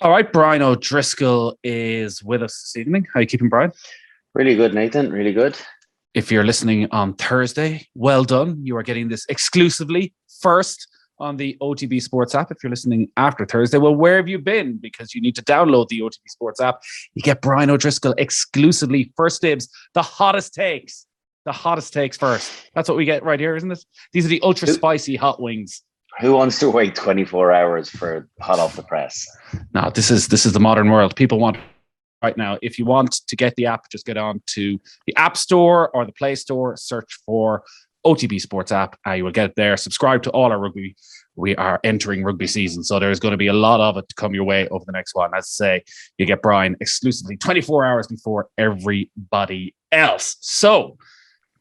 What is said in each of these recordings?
All right, Brian O'Driscoll is with us this evening. How are you keeping, Brian? Really good, Nathan. Really good. If you're listening on Thursday, well done. You are getting this exclusively first on the OTB Sports app. If you're listening after Thursday, well, where have you been? Because you need to download the OTB Sports app. You get Brian O'Driscoll exclusively, first dibs, the hottest takes. The hottest takes first. That's what we get right here, isn't it? These are the ultra spicy hot wings. Who wants to wait 24 hours for hot off the press? No, this is the modern world. People want right now. If you want to get the app, just get on to the App Store or the Play Store, search for OTB Sports app. You will get it there. Subscribe to all our rugby. We are entering rugby season, so there's going to be a lot of it to come your way over the next one. As I say, you get Brian exclusively 24 hours before everybody else. So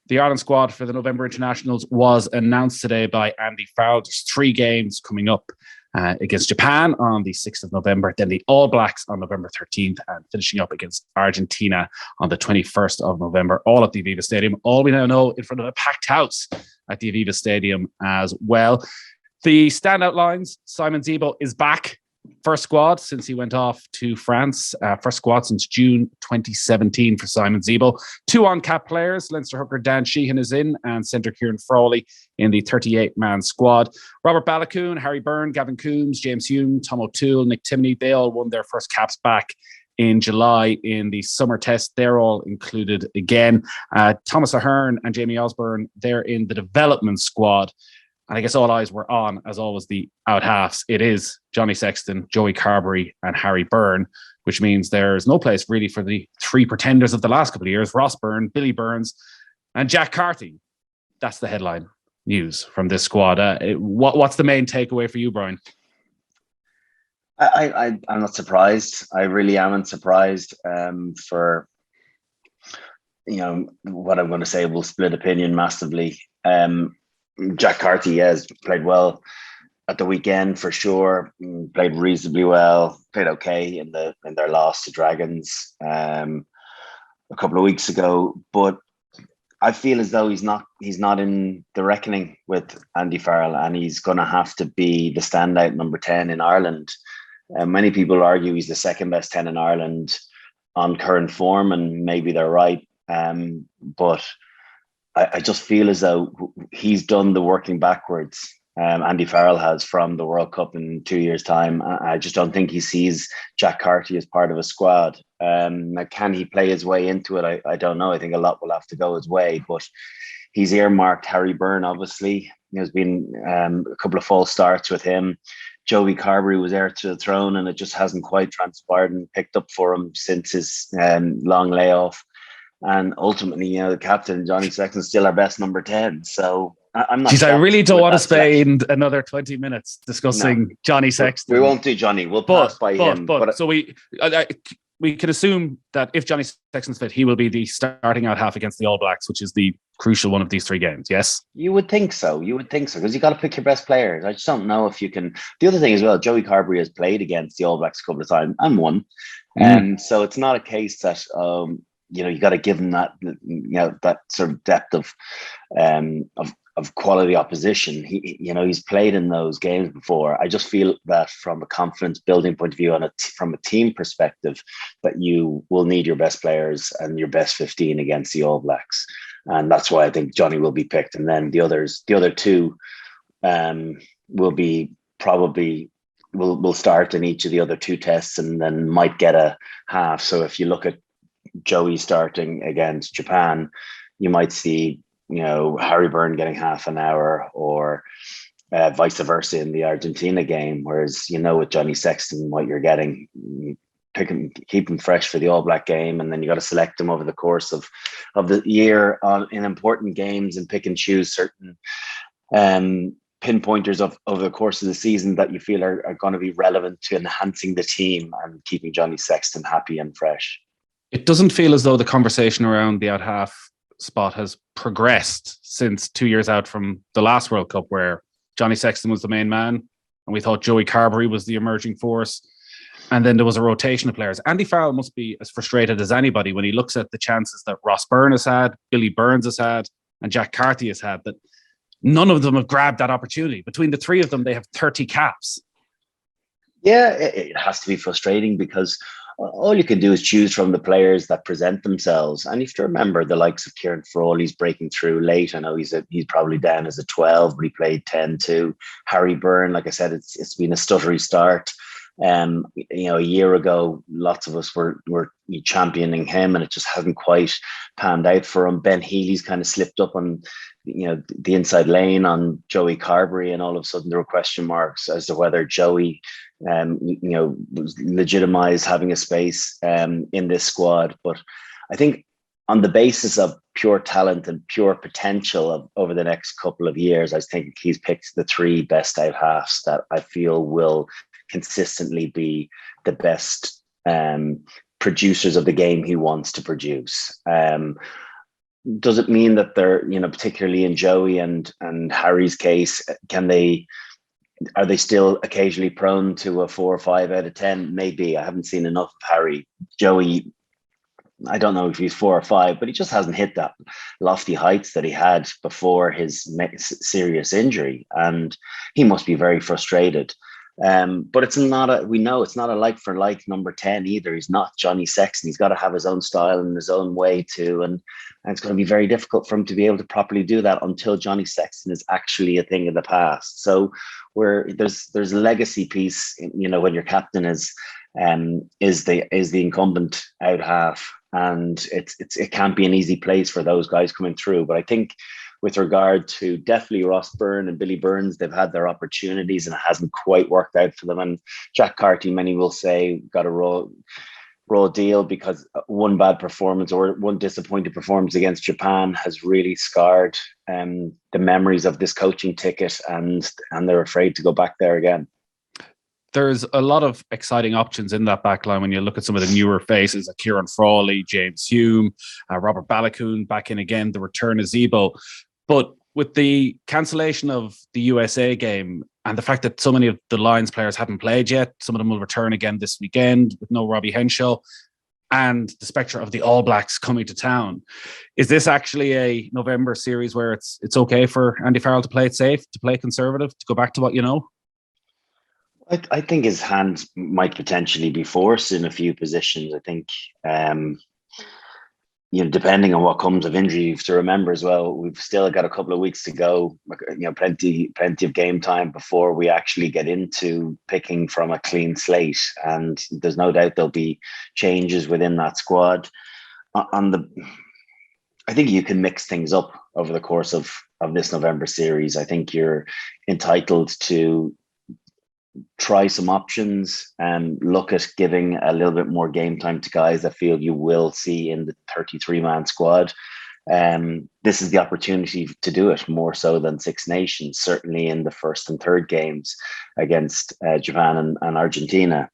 the Ireland squad for the November internationals was announced today by Andy Farrell. There's 3 games coming up against Japan on the 6th of November, then the All Blacks on November 13th, and finishing up against Argentina on the 21st of November, all at the Aviva Stadium. All we now know in front of a packed house at the Aviva Stadium as well. The standout lines: Simon Zebo is back. First squad since he went off to France. First squad since June 2017 for Simon Zebo. 2 on-cap players. Leinster hooker Dan Sheehan is in, and centre Kieran Crawley in the 38-man squad. Robert Ballacoon, Harry Byrne, Gavin Coombs, James Hume, Tom O'Toole, Nick Timoney, they all won their first caps back in July in the summer test. They're all included again. Thomas Ahern and Jamie Osborne, they're in the development squad. And I guess all eyes were on, as always, the out halves. It is Johnny Sexton, Joey Carberry, and Harry Byrne, which means there's no place really for the 3 pretenders of the last couple of years: Ross Byrne, Billy Burns, and Jack Carty. That's the headline news from this squad. What's the main takeaway for you, Brian? I'm not surprised. I really amn't surprised. For what I'm going to say will split opinion massively. Jack Carty has played well at the weekend for sure. Played reasonably well. Played okay in their loss to Dragons a couple of weeks ago. But I feel as though he's not in the reckoning with Andy Farrell, and he's going to have to be the standout number 10 in Ireland. Many people argue he's the second best 10 in Ireland on current form, and maybe they're right. But I just feel as though he's done the working backwards. Andy Farrell has, from the World Cup in 2 years' time. I just don't think he sees Jack Carty as part of a squad. Can he play his way into it? I don't know. I think a lot will have to go his way. But he's earmarked Harry Byrne, obviously. There's been a couple of false starts with him. Joey Carberry was heir to the throne, and it just hasn't quite transpired and picked up for him since his long layoff. And ultimately, the captain, Johnny Sexton, still our best number 10. So I'm not. I really don't want to spend another 20 minutes discussing Johnny Sexton. We won't do Johnny. We'll pass by him. So we can assume that if Johnny Sexton's fit, he will be the starting out half against the All Blacks, which is the crucial one of these 3 games. Yes, you would think so. Because you got to pick your best players. I just don't know if you can. The other thing as well, Joey Carberry has played against the All Blacks a couple of times and won, and so it's not a case that you got to give him that that sort of depth of quality opposition. He's played in those games before. I just feel that from a confidence building point of view and from a team perspective, that you will need your best players and your best 15 against the All Blacks. And that's why I think Johnny will be picked. And then the other 2 will be probably will start in each of the other 2 tests and then might get a half. So if you look at Joey starting against Japan, you might see Harry Byrne getting half an hour, or vice versa in the Argentina game. Whereas with Johnny Sexton, what you're getting, pick him, keep him fresh for the All Black game, and then you got to select him over the course of the year in important games and pick and choose certain pinpointers over the course of the season that you feel are going to be relevant to enhancing the team and keeping Johnny Sexton happy and fresh. It doesn't feel as though the conversation around the out half spot has progressed since 2 years out from the last World Cup, where Johnny Sexton was the main man and we thought Joey Carberry was the emerging force. And then there was a rotation of players. Andy Farrell must be as frustrated as anybody when he looks at the chances that Ross Byrne has had, Billy Burns has had, and Jack Carty has had, that none of them have grabbed that opportunity. Between the 3 of them, they have 30 caps. Yeah, it has to be frustrating because all you can do is choose from the players that present themselves. And you have to remember the likes of Kieran Crawley's breaking through late. I know he's probably down as a 12, but he played 10-2. Harry Byrne, like I said, it's been a stuttery start. A year ago, lots of us were championing him, and it just hasn't quite panned out for him. Ben Healy's kind of slipped up on, the inside lane on Joey Carberry, and all of a sudden there were question marks as to whether Joey, was legitimized having a space in this squad. But I think on the basis of pure talent and pure potential over the next couple of years, I think he's picked the three best out halves that I feel will consistently be the best producers of the game he wants to produce. Does it mean that they're, particularly in Joey and Harry's case, are they still occasionally prone to a 4 or 5 out of 10? Maybe. I haven't seen enough of Harry. Joey, I don't know if he's 4 or 5, but he just hasn't hit that lofty heights that he had before his serious injury, and he must be very frustrated. But we know it's not a like for like number 10 either. He's not Johnny Sexton. He's got to have his own style and his own way too. And it's going to be very difficult for him to be able to properly do that until Johnny Sexton is actually a thing of the past. So there's a legacy piece, when your captain is the incumbent out half, and it can't be an easy place for those guys coming through. But I think with regard to definitely Ross Byrne and Billy Burns, they've had their opportunities and it hasn't quite worked out for them. And Jack Carty, many will say, got a raw deal because one bad performance or one disappointing performance against Japan has really scarred the memories of this coaching ticket, and they're afraid to go back there again. There's a lot of exciting options in that back line when you look at some of the newer faces like Kieran Crawley, James Hume, Robert Balakoon back in again, the return of Zebo. But with the cancellation of the USA game and the fact that so many of the Lions players haven't played yet, some of them will return again this weekend with no Robbie Henshaw, and the spectre of the All Blacks coming to town. Is this actually a November series where it's okay for Andy Farrell to play it safe, to play conservative, to go back to what you know? I think his hand might potentially be forced in a few positions. I think, depending on what comes of injury, you have to remember as well, we've still got a couple of weeks to go, plenty of game time before we actually get into picking from a clean slate. And there's no doubt there'll be changes within that squad. I think you can mix things up over the course of this November series. I think you're entitled to try some options and look at giving a little bit more game time to guys that feel you will see in the 33-man squad. This is the opportunity to do it more so than Six Nations, certainly in the first and third games against Japan and Argentina.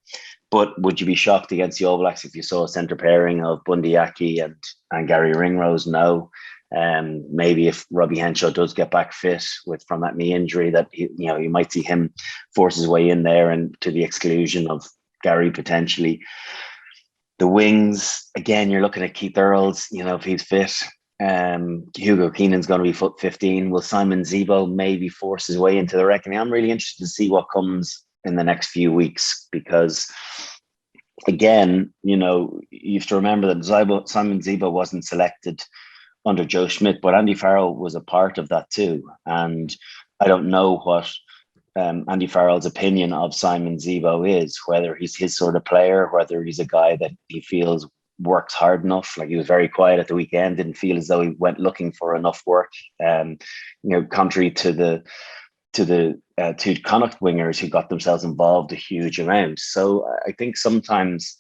But would you be shocked against the All Blacks if you saw a centre pairing of Bundy Aki and Gary Ringrose? No. Maybe if Robbie Henshaw does get back fit from that knee injury, that you might see him force his way in there, and to the exclusion of Gary potentially. The wings, again, you're looking at Keith Earls, if he's fit. Hugo Keenan's going to be foot 15. Will Simon Zebo maybe force his way into the reckoning? I'm really interested to see what comes in the next few weeks, because again, you have to remember that Simon Zebo wasn't selected under Joe Schmidt, but Andy Farrell was a part of that too. And I don't know what Andy Farrell's opinion of Simon Zebo is, whether he's his sort of player, whether he's a guy that he feels works hard enough. Like, he was very quiet at the weekend, didn't feel as though he went looking for enough work. Contrary to the two Connacht wingers who got themselves involved a huge amount. So I think sometimes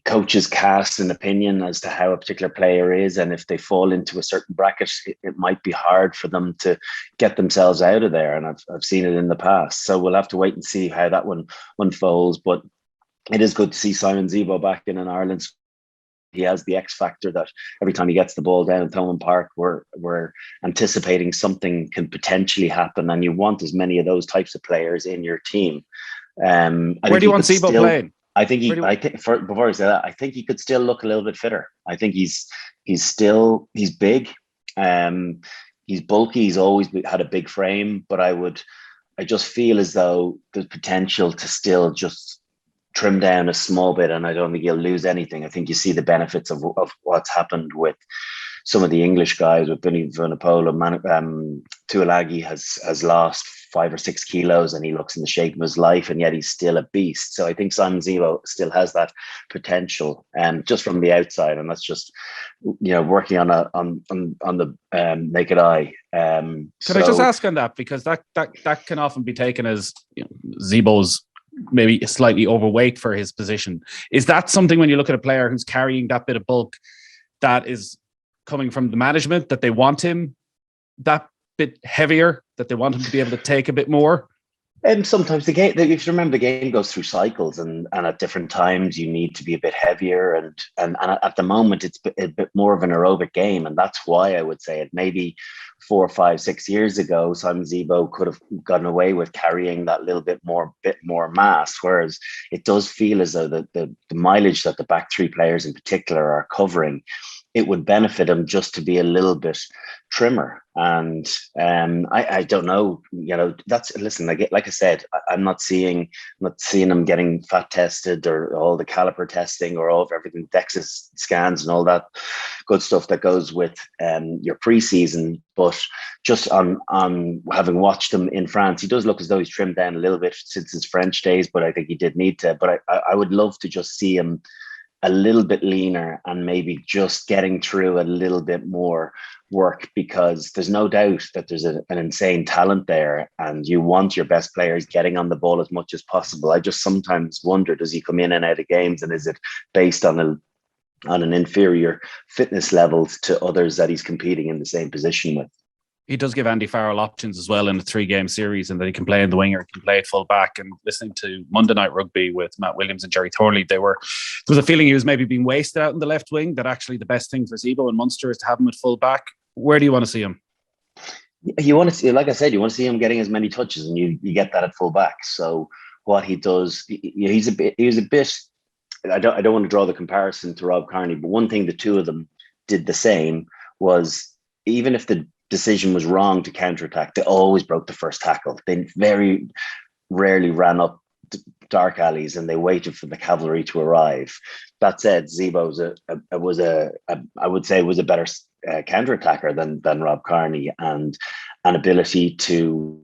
coaches cast an opinion as to how a particular player is, and if they fall into a certain bracket, it might be hard for them to get themselves out of there. And I've seen it in the past. So we'll have to wait and see how that one unfolds. But it is good to see Simon Zebo back in an Ireland. He has the X factor that every time he gets the ball down at Thomond Park, we're anticipating something can potentially happen, and you want as many of those types of players in your team. Where do you want Zebo playing? I think before I say that, I think he could still look a little bit fitter. I think he's big, he's bulky. He's always had a big frame, but I I just feel as though there's potential to still just trim down a small bit, and I don't think you'll lose anything. I think you see the benefits of what's happened with some of the English guys, with Vinny Vunipola. Tuilagi has lost 5 or 6 kilos and he looks in the shape of his life, and yet he's still a beast. So I think Simon Zebo still has that potential, just from the outside, and that's just working on the naked eye. Could I just ask on that, because that can often be taken as Zebo's maybe slightly overweight for his position. Is that something, when you look at a player who's carrying that bit of bulk, that is coming from the management, that they want him that bit heavier, that they want him to be able to take a bit more? And sometimes the game, if you remember, the game goes through cycles, and at different times you need to be a bit heavier. And at the moment, it's a bit more of an aerobic game, and that's why I would say it. Maybe 4, 5, 6 years ago, Simon Zebo could have gotten away with carrying that little bit more mass, whereas it does feel as though the mileage that the back three players in particular are covering, it would benefit him just to be a little bit trimmer. And I don't know, that's, listen, like I said, I'm not seeing him getting fat tested or all the caliper testing or all of everything, DEXA scans and all that good stuff that goes with your preseason. But just on having watched him in France, he does look as though he's trimmed down a little bit since his French days, but I think he did need to. But I would love to just see him a little bit leaner and maybe just getting through a little bit more work, because there's no doubt that there's an insane talent there, and you want your best players getting on the ball as much as possible. I just sometimes wonder, does he come in and out of games, and is it based on an inferior fitness levels to others that he's competing in the same position with? He does give Andy Farrell options as well in a 3-game series, and that he can play in the winger, he can play at full back. And listening to Monday Night Rugby with Matt Williams and Jerry Thorley, there was a feeling he was maybe being wasted out in the left wing, that actually the best thing for Zebo and Munster is to have him at full back. Where do you want to see him? You want to see, like I said, you want to see him getting as many touches, and you get that at full back. So what he does, he's a bit. I don't want to draw the comparison to Rob Kearney, but one thing the two of them did the same was, even if the decision was wrong to counterattack, they always broke the first tackle. They very rarely ran up dark alleys, and they waited for the cavalry to arrive. That said, Zebo was a better counterattacker than Rob Kearney, and an ability to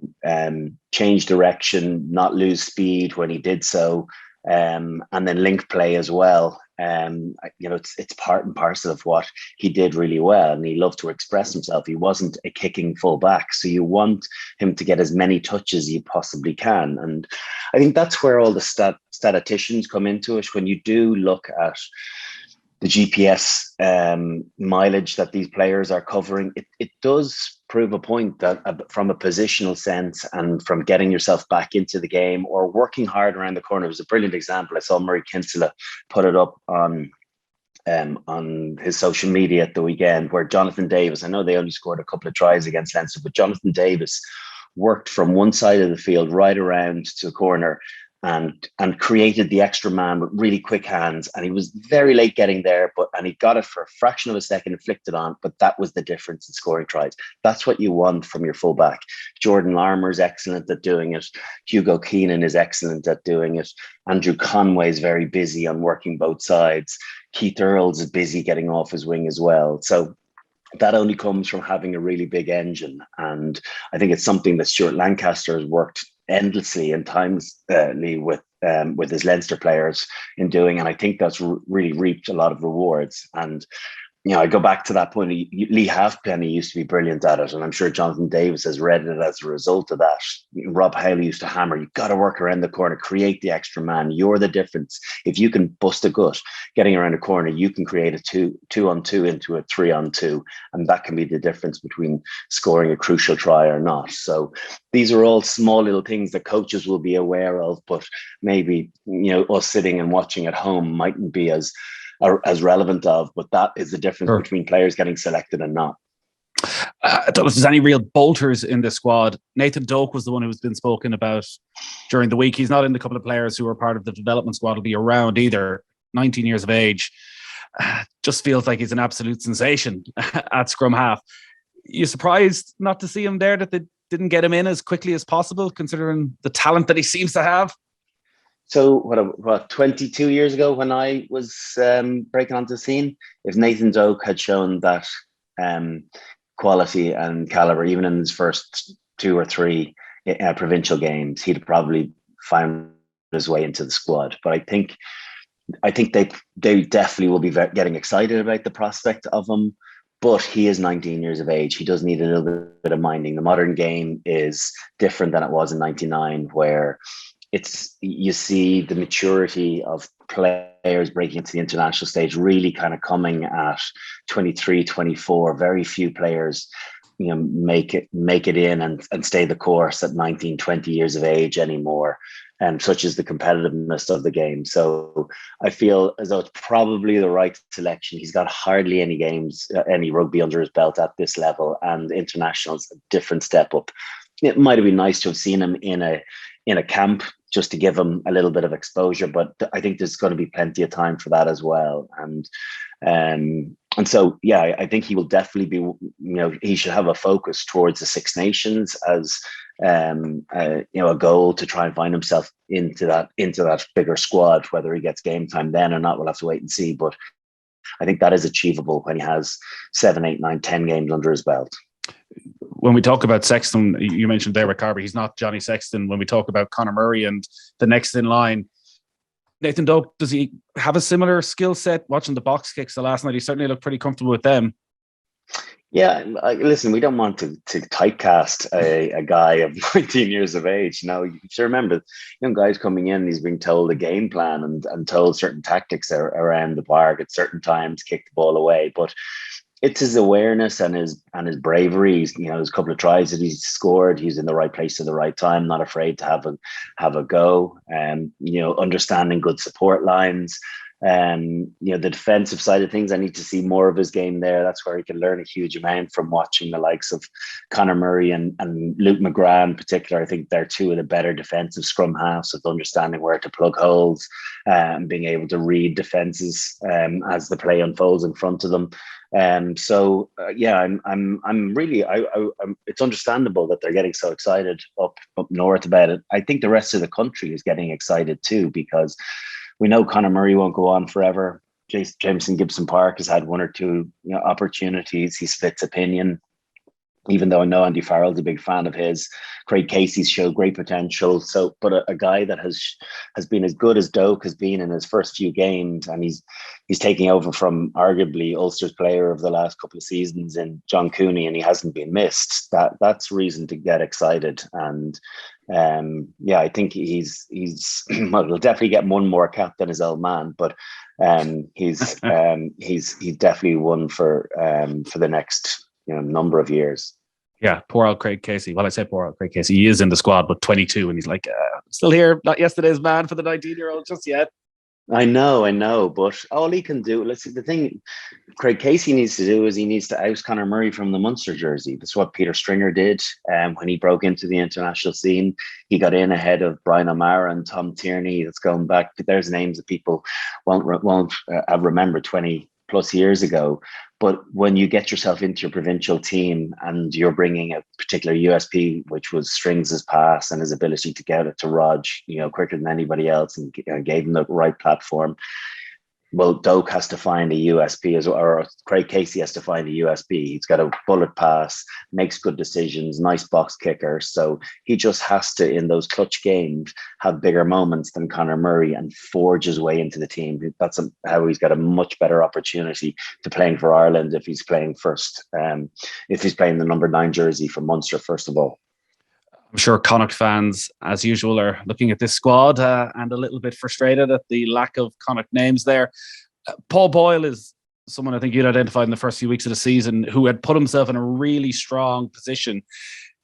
change direction, not lose speed when he did so, and then link play as well. It's part and parcel of what he did really well, and he loved to express himself. He wasn't a kicking full back, so you want him to get as many touches as you possibly can. And I think that's where all the statisticians come into it. When you do look at the GPS mileage that these players are covering, it does prove a point that from a positional sense, and from getting yourself back into the game or working hard around the corner. It was a brilliant example. I saw Murray Kinsella put it up on his social media at the weekend, where Jonathan Davis, I know they only scored a couple of tries against Leinster, but Jonathan Davis worked from one side of the field right around to the corner and created the extra man with really quick hands. And he was very late getting there, and he got it for a fraction of a second and flicked it on. But that was the difference in scoring tries. That's what you want from your fullback. Jordan Larmour's excellent at doing it. Hugo Keenan is excellent at doing it. Andrew Conway is very busy on working both sides. Keith Earls is busy getting off his wing as well. So that only comes from having a really big engine. And I think it's something that Stuart Lancaster has worked endlessly and timely with his Leinster players in doing, and I think that's really reaped a lot of rewards. And I go back to that point. Lee Halfpenny used to be brilliant at it, and I'm sure Jonathan Davis has read it as a result of that. Rob Howley used to hammer, you've got to work around the corner, create the extra man. You're the difference. If you can bust a gut getting around a corner, you can create a 2-on-2 into a 3-on-2, and that can be the difference between scoring a crucial try or not. So these are all small little things that coaches will be aware of, but maybe us sitting and watching at home mightn't be as relevant of, but that is the difference between players getting selected and not. I don't know if there's any real bolters in the squad. Nathan Doak was the one who's been spoken about during the week. He's not in the couple of players who are part of the development squad will be around either. 19 years of age. Just feels like he's an absolute sensation at scrum half. You surprised not to see him there, that they didn't get him in as quickly as possible, considering the talent that he seems to have? So what 22 years ago when I was breaking onto the scene, if Nathan Doak had shown that quality and caliber, even in his first 2 or 3 provincial games, he'd probably find his way into the squad. But I think they definitely will be getting excited about the prospect of him. But he is 19 years of age. He does need a little bit of minding. The modern game is different than it was in '99, where you see the maturity of players breaking into the international stage really kind of coming at 23, 24. Very few players, make it in and stay the course at 19, 20 years of age anymore. And such is the competitiveness of the game. So I feel as though it's probably the right selection. He's got hardly any games, any rugby under his belt at this level, and international's a different step up. It might have been nice to have seen him in a camp just to give him a little bit of exposure, but I think there's going to be plenty of time for that as well. And so, yeah, I think he will definitely be, he should have a focus towards the Six Nations as, a goal to try and find himself into that bigger squad. Whether he gets game time then or not, we'll have to wait and see. But I think that is achievable when he has 7, 8, 9, 10 games under his belt. When we talk about Sexton, you mentioned there with Carby, he's not Johnny Sexton. When we talk about Conor Murray and the next in line, Nathan Doak, does he have a similar skill set? Watching the box kicks the last night, he certainly looked pretty comfortable with them. Yeah, listen, we don't want to typecast a guy of 19 years of age. Now, you should remember, young guys coming in, he's being told a game plan and told certain tactics around the park at certain times, kick the ball away. But it's his awareness and his bravery. There's a couple of tries that he's scored. He's in the right place at the right time, not afraid to have a go, and understanding good support lines. The defensive side of things, I need to see more of his game there. That's where he can learn a huge amount from watching the likes of Conor Murray and Luke McGrath in particular. I think they're two of the better defensive scrum halves of understanding where to plug holes and being able to read defenses as the play unfolds in front of them. I'm really, it's understandable that they're getting so excited up north about it. I think the rest of the country is getting excited too, because we know Conor Murray won't go on forever. Jameson Gibson Park has had 1 or 2 opportunities. He splits opinion, even though I know Andy Farrell's a big fan of his. Craig Casey's showed great potential. So, but a guy that has been as good as Doak has been in his first few games, and he's taking over from arguably Ulster's player of the last couple of seasons in John Cooney, and he hasn't been missed. That's reason to get excited. And I think he's he'll definitely get one more cap than his old man, but he's definitely one for the next number of years. Yeah, poor old Craig Casey. Well, I say poor old Craig Casey. He is in the squad, but 22, and he's like, still here, not yesterday's man for the 19-year-old just yet. I know, but all he can do, let's see, the thing Craig Casey needs to do is he needs to oust Conor Murray from the Munster jersey. That's what Peter Stringer did when he broke into the international scene. He got in ahead of Brian O'Mara and Tom Tierney. That's going back, there's names that people won't have remembered 20 plus years ago. But when you get yourself into your provincial team and you're bringing a particular USP, which was Strings' pass and his ability to get it to Rog, quicker than anybody else, and gave him the right platform. Well, Doak has to find a USP or Craig Casey has to find a USP. He's got a bullet pass, makes good decisions, nice box kicker. So he just has to, in those clutch games, have bigger moments than Conor Murray and forge his way into the team. That's how he's got a much better opportunity to playing for Ireland if he's playing first, if he's playing the number 9 jersey for Munster, first of all. I'm sure Connacht fans, as usual, are looking at this squad and a little bit frustrated at the lack of Connacht names there. Paul Boyle is someone I think you'd identified in the first few weeks of the season who had put himself in a really strong position.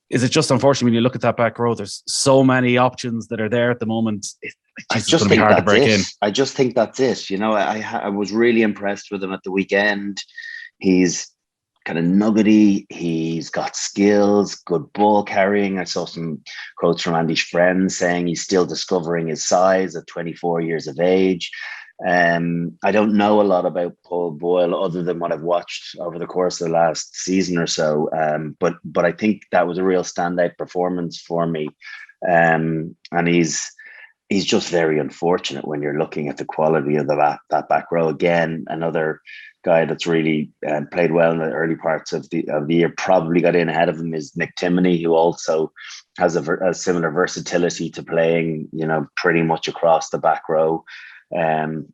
Is it just unfortunate when you look at that back row, there's so many options that are there at the moment? It's going to be hard to break in. I just think that's it. I was really impressed with him at the weekend. He's kind of nuggety. He's got skills, good ball carrying. I saw some quotes from Andy Spren saying he's still discovering his size at 24 years of age. I don't know a lot about Paul Boyle other than what I've watched over the course of the last season or so. But I think that was a real standout performance for me. And he's just very unfortunate when you're looking at the quality of that back row. Again, another guy that's really played well in the early parts of the year. Probably got in ahead of him is Nick Timoney, who also has a similar versatility to playing, pretty much across the back row. Van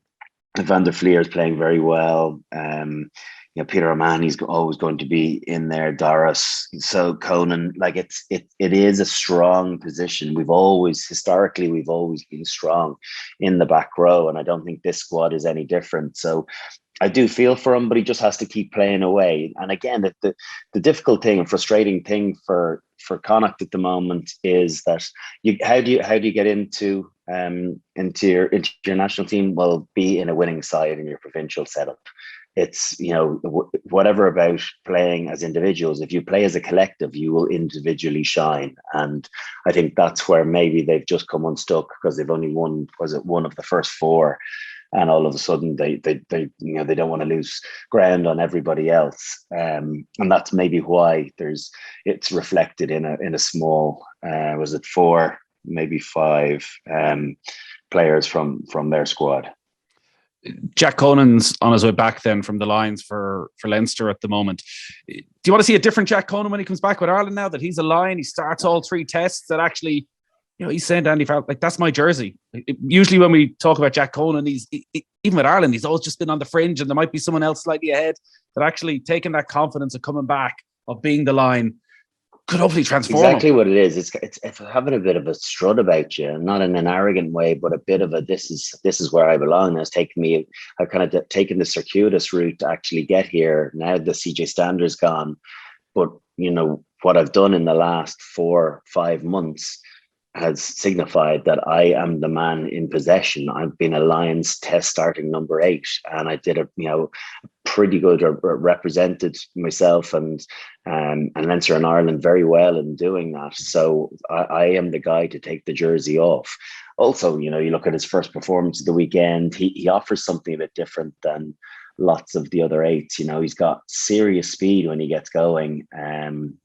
der Fleer is playing very well. Peter O'Mahony's always going to be in there. Doris, so Conan, it is a strong position. We've always been strong in the back row, and I don't think this squad is any different. So I do feel for him, but he just has to keep playing away. And again, the difficult thing and frustrating thing for Connacht at the moment is that how do you get into your national team? Well, be in a winning side in your provincial setup. It's, whatever about playing as individuals. If you play as a collective, you will individually shine. And I think that's where maybe they've just come unstuck because they've only won, one of the first four. And all of a sudden they don't want to lose ground on everybody else. And that's maybe why it's reflected in a small, was it 4, maybe 5 players from their squad. Jack Conan's on his way back then from the Lions for Leinster at the moment. Do you want to see a different Jack Conan when he comes back with Ireland now that he's a Lion? He starts all 3 tests that actually, he's saying to Andy Farrell, that's my jersey. Usually when we talk about Jack Conan, even with Ireland, he's always just been on the fringe and there might be someone else slightly ahead, that actually taking that confidence of coming back, of being the Lion, could hopefully transform exactly him. What it is. It's having a bit of a strut about you, not in an arrogant way, but a bit of a this is where I belong. I've kind of taken the circuitous route to actually get here. Now the CJ Stander's gone, but what I've done in the last 4-5 months has signified that I am the man in possession. I've been a Lions test starting number 8, and I did pretty good, represented myself and Leinster and Ireland very well in doing that. So I am the guy to take the jersey off. Also, you look at his first performance of the weekend, he offers something a bit different than lots of the other 8s. He's got serious speed when he gets going.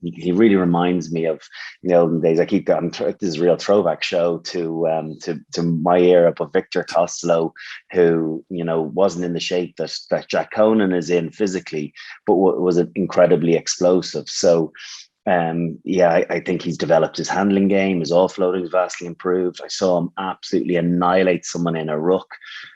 He really reminds me of the olden days. I keep going, this is a real throwback show to my era, but Victor Costello, who wasn't in the shape that Jack Conan is in physically, but was incredibly explosive. So I think he's developed his handling game. His offloading is vastly improved. I saw him absolutely annihilate someone in a ruck.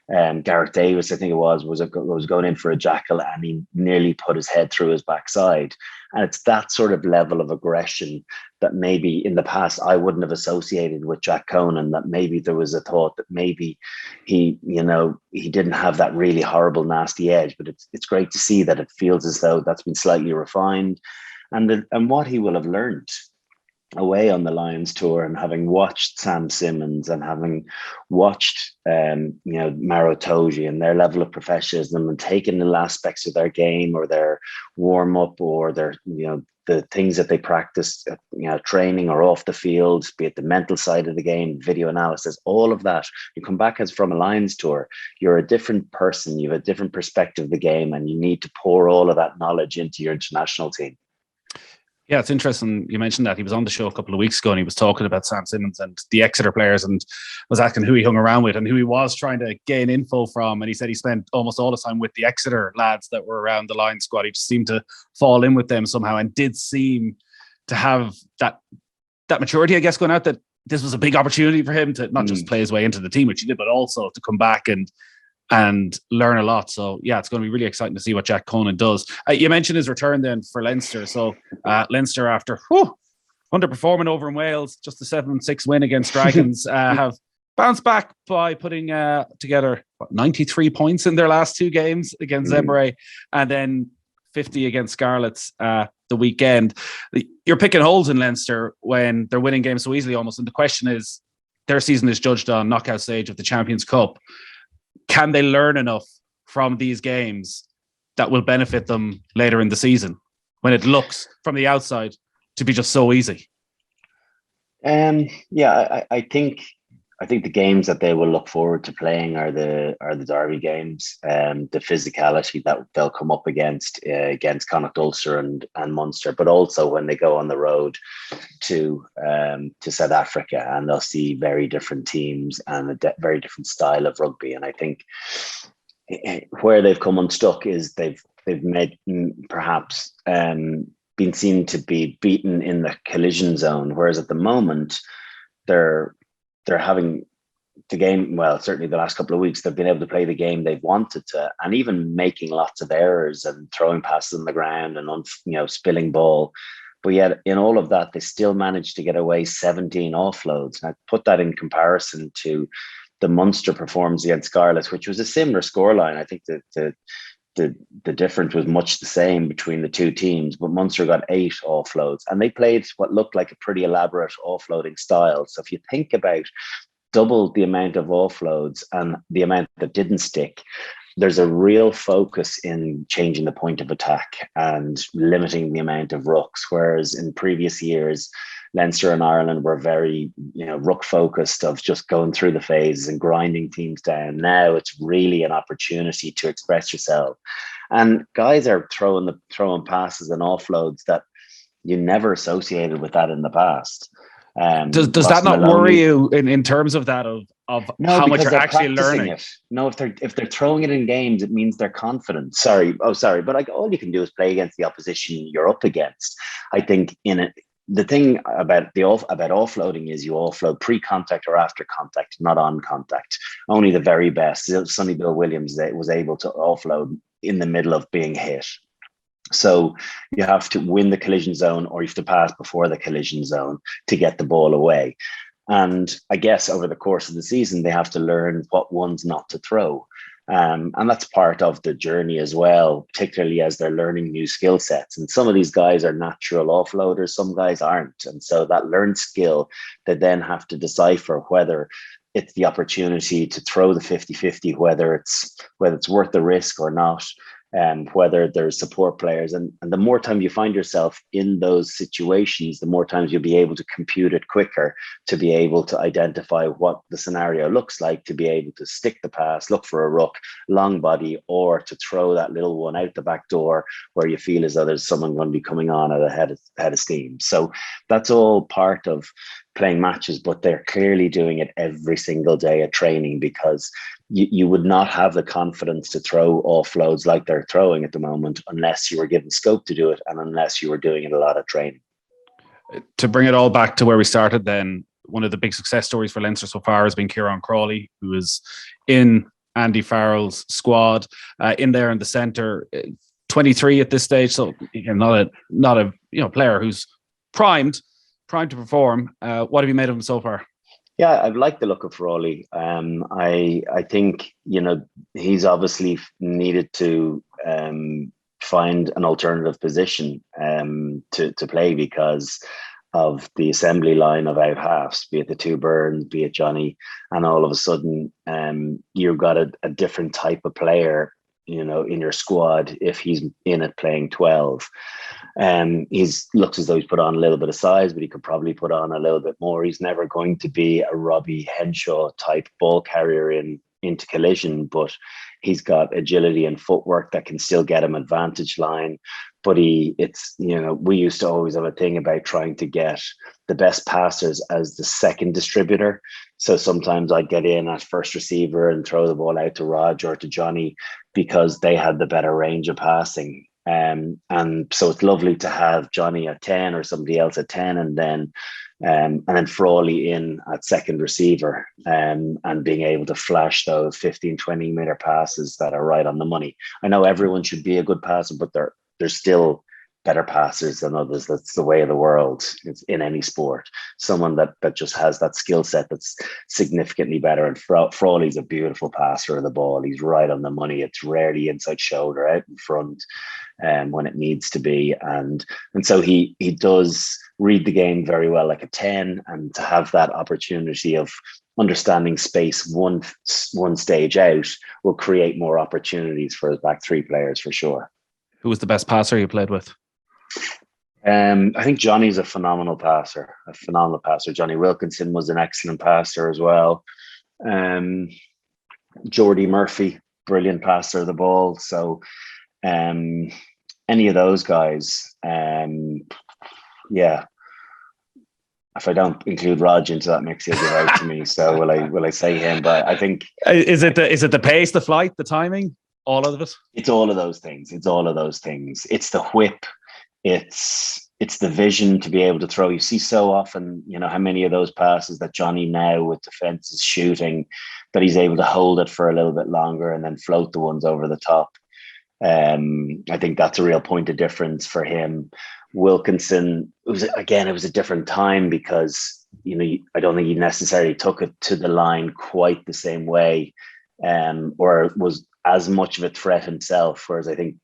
Gareth Davis, I think it was going in for a jackal, and he nearly put his head through his backside. And it's that sort of level of aggression that maybe in the past I wouldn't have associated with Jack Conan, that maybe there was a thought that maybe he didn't have that really horrible, nasty edge. But it's great to see that it feels as though that's been slightly refined. And what he will have learned away on the Lions tour, and having watched Sam Simmons and having watched Maro Toji and their level of professionalism, and taking the aspects of their game or their warm up or their the things that they practice training or off the field, be it the mental side of the game, video analysis, all of that. You come back as from a Lions tour, you're a different person, you have a different perspective of the game, and you need to pour all of that knowledge into your international team. Yeah, it's interesting you mentioned that. He was on the show a couple of weeks ago and he was talking about Sam Simmons and the Exeter players, and was asking who he hung around with and who he was trying to gain info from. And he said he spent almost all the time with the Exeter lads that were around the Lions squad. He just seemed to fall in with them somehow, and did seem to have that maturity, I guess, going out, that this was a big opportunity for him to not just play his way into the team, which he did, but also to come back and learn a lot. So yeah, it's going to be really exciting to see what Jack Conan does. You mentioned his return then for Leinster. So Leinster, after underperforming over in Wales, just a 7-6 win against Dragons, have bounced back by putting together 93 points in their last 2 games against Zebre, and then 50 against Scarlets the weekend. You're picking holes in Leinster when they're winning games so easily almost. And the question is, their season is judged on knockout stage of the Champions Cup. Can they learn enough from these games that will benefit them later in the season when it looks from the outside to be just so easy? I think I think the games that they will look forward to playing are the derby games, the physicality that they'll come up against Connacht Ulster and Munster, but also when they go on the road to South Africa, and they'll see very different teams and a very different style of rugby. And I think where they've come unstuck is they've made perhaps been seen to be beaten in the collision zone, whereas at the moment they're having the game, well, certainly the last couple of weeks, they've been able to play the game they've wanted to, and even making lots of errors and throwing passes on the ground and spilling ball. But yet in all of that, they still managed to get away 17 offloads. Now put that in comparison to the Munster performance against Scarlets, which was a similar scoreline. I think that the difference was much the same between the two teams, but Munster got 8 offloads, and they played what looked like a pretty elaborate offloading style. So if you think about double the amount of offloads and the amount that didn't stick, there's a real focus in changing the point of attack and limiting the amount of rucks. Whereas in previous years, Leinster and Ireland were very, ruck focused, of just going through the phases and grinding teams down. Now it's really an opportunity to express yourself. And guys are throwing passes and offloads that you never associated with that in the past. Does that not worry you in terms of that of no, how much you're actually learning? It. No, if they're throwing it in games, it means they're confident. Sorry, but like all you can do is play against the opposition you're up against. I think the thing about offloading is you offload pre-contact or after contact, not on contact. Only the very best. Sonny Bill Williams was able to offload in the middle of being hit. So you have to win the collision zone, or you have to pass before the collision zone to get the ball away. And I guess over the course of the season, they have to learn what ones not to throw. And that's part of the journey as well, particularly as they're learning new skill sets. And some of these guys are natural offloaders, some guys aren't. And so that learned skill, they then have to decipher whether it's the opportunity to throw the 50-50, whether it's worth the risk or not. Whether there's support players, and the more time you find yourself in those situations, the more times you'll be able to compute it quicker, to be able to identify what the scenario looks like, to be able to stick the pass, look for a ruck, long body, or to throw that little one out the back door where you feel as though there's someone going to be coming on at a head of steam. So that's all part of playing matches, but they're clearly doing it every single day at training, because you would not have the confidence to throw offloads like they're throwing at the moment unless you were given scope to do it, and unless you were doing it a lot of training. To bring it all back to where we started then, one of the big success stories for Leinster so far has been Kieran Crawley, who is in Andy Farrell's squad, in there in the centre, 23 at this stage, so not a player who's primed to perform. What have you made of him so far? Yeah, I've liked the look of Farrell. I think he's obviously needed to find an alternative position to play because of the assembly line of out halves, be it the two Burns, be it Johnny, and all of a sudden you've got a different type of player in your squad if he's in it playing 12. He's looks as though he's put on a little bit of size, but he could probably put on a little bit more. He's never going to be a Robbie Henshaw type ball carrier into collision, but he's got agility and footwork that can still get him advantage line. But we used to always have a thing about trying to get the best passers as the second distributor. So sometimes I'd get in as first receiver and throw the ball out to Rog or to Johnny because they had the better range of passing. And so it's lovely to have Johnny at 10 or somebody else at 10, and then Frawley in at second receiver, and being able to flash those 15-20 meter passes that are right on the money. I know everyone should be a good passer, but there's still better passers than others. That's the way of the world. It's in any sport. Someone that just has that skill set that's significantly better. And Frawley's a beautiful passer of the ball. He's right on the money. It's rarely inside shoulder, out in front, when it needs to be. And so he does read the game very well, like a 10, and to have that opportunity of understanding space one stage out will create more opportunities for his back three players for sure. Who was the best passer you played with? I think Johnny's a phenomenal passer. Johnny Wilkinson was an excellent passer as well. Jordy Murphy, brilliant passer of the ball. So any of those guys, yeah. If I don't include Raj into that mix, he'll give out to me. So will I say him? But I think is it the pace, the flight, the timing, all of it? It's all of those things. It's the whip. It's the vision to be able to throw. You see so often, how many of those passes that Johnny now with defense is shooting, that he's able to hold it for a little bit longer and then float the ones over the top. I think that's a real point of difference for him. Wilkinson, it was a different time because, I don't think he necessarily took it to the line quite the same way, or was as much of a threat himself. Whereas I think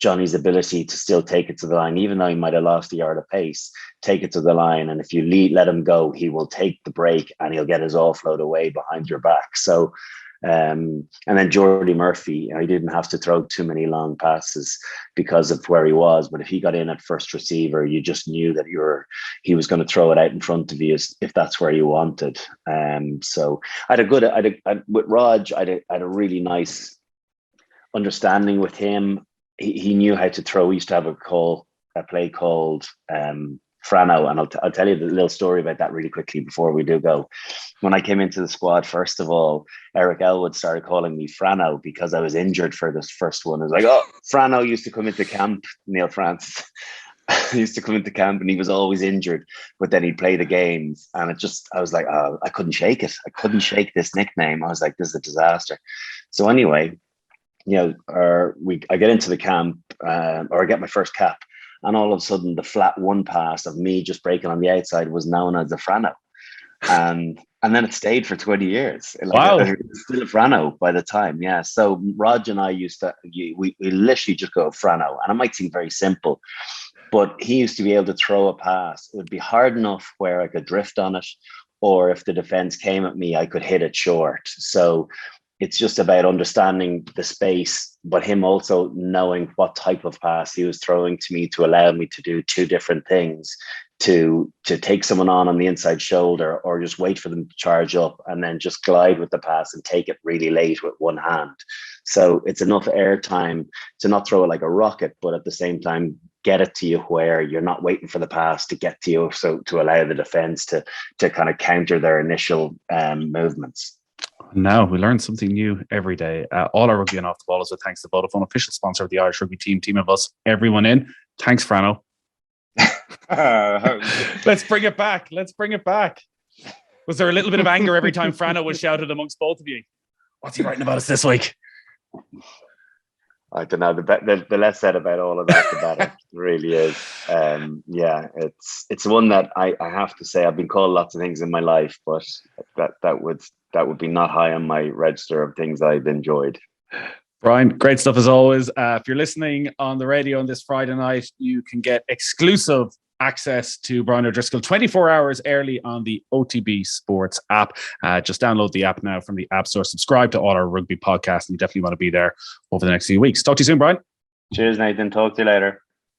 Johnny's ability to still take it to the line, even though he might have lost a yard of pace, take it to the line. And if you let him go, he will take the break and he'll get his offload away behind your back. So, and then Jordy Murphy, he didn't have to throw too many long passes because of where he was. But if he got in at first receiver, you just knew that he was going to throw it out in front of you if that's where you wanted. So with Raj, I had a really nice understanding with him. He knew how to throw. We used to have a play called Frano, and I'll tell you the little story about that really quickly before we do go. When I came into the squad, first of all, Eric Elwood started calling me Frano because I was injured for this first one. I was like, oh, Frano used to come into camp, Neil Francis. He used to come into camp and he was always injured, but then he'd play the games. And I was like, oh, I couldn't shake it. I couldn't shake this nickname. I was like, this is a disaster. So anyway, I get into the camp, or I get my first cap, and all of a sudden the flat one pass of me just breaking on the outside was known as the Frano. And then it stayed for 20 years. Wow. It was still a Frano by the time. Yeah. So Raj and I we literally just go Frano, and it might seem very simple, but he used to be able to throw a pass. It would be hard enough where I could drift on it, or if the defense came at me, I could hit it short. So it's just about understanding the space, but him also knowing what type of pass he was throwing to me to allow me to do two different things, to take someone on the inside shoulder, or just wait for them to charge up and then just glide with the pass and take it really late with one hand. So it's enough air time to not throw it like a rocket, but at the same time, get it to you where you're not waiting for the pass to get to you. So to allow the defense to kind of counter their initial movements. Now we learn something new every day. All our rugby and off the ball is with thanks to Vodafone, official sponsor of the Irish rugby team of us. Everyone in. Thanks, Frano. Let's bring it back. Was there a little bit of anger every time Frano was shouted amongst both of you? What's he writing about us this week? I don't know. The less said about all of that, the better. It really is. It's one that I have to say, I've been called lots of things in my life, but that would be not high on my register of things I've enjoyed. Brian, great stuff as always. If you're listening on the radio on this Friday night, you can get exclusive access to Brian O'Driscoll 24 hours early on the OTB Sports app. Just download the app now from the App Store. Subscribe to all our rugby podcasts, and you definitely want to be there over the next few weeks. Talk to you soon, Brian. Cheers, Nathan. Talk to you later.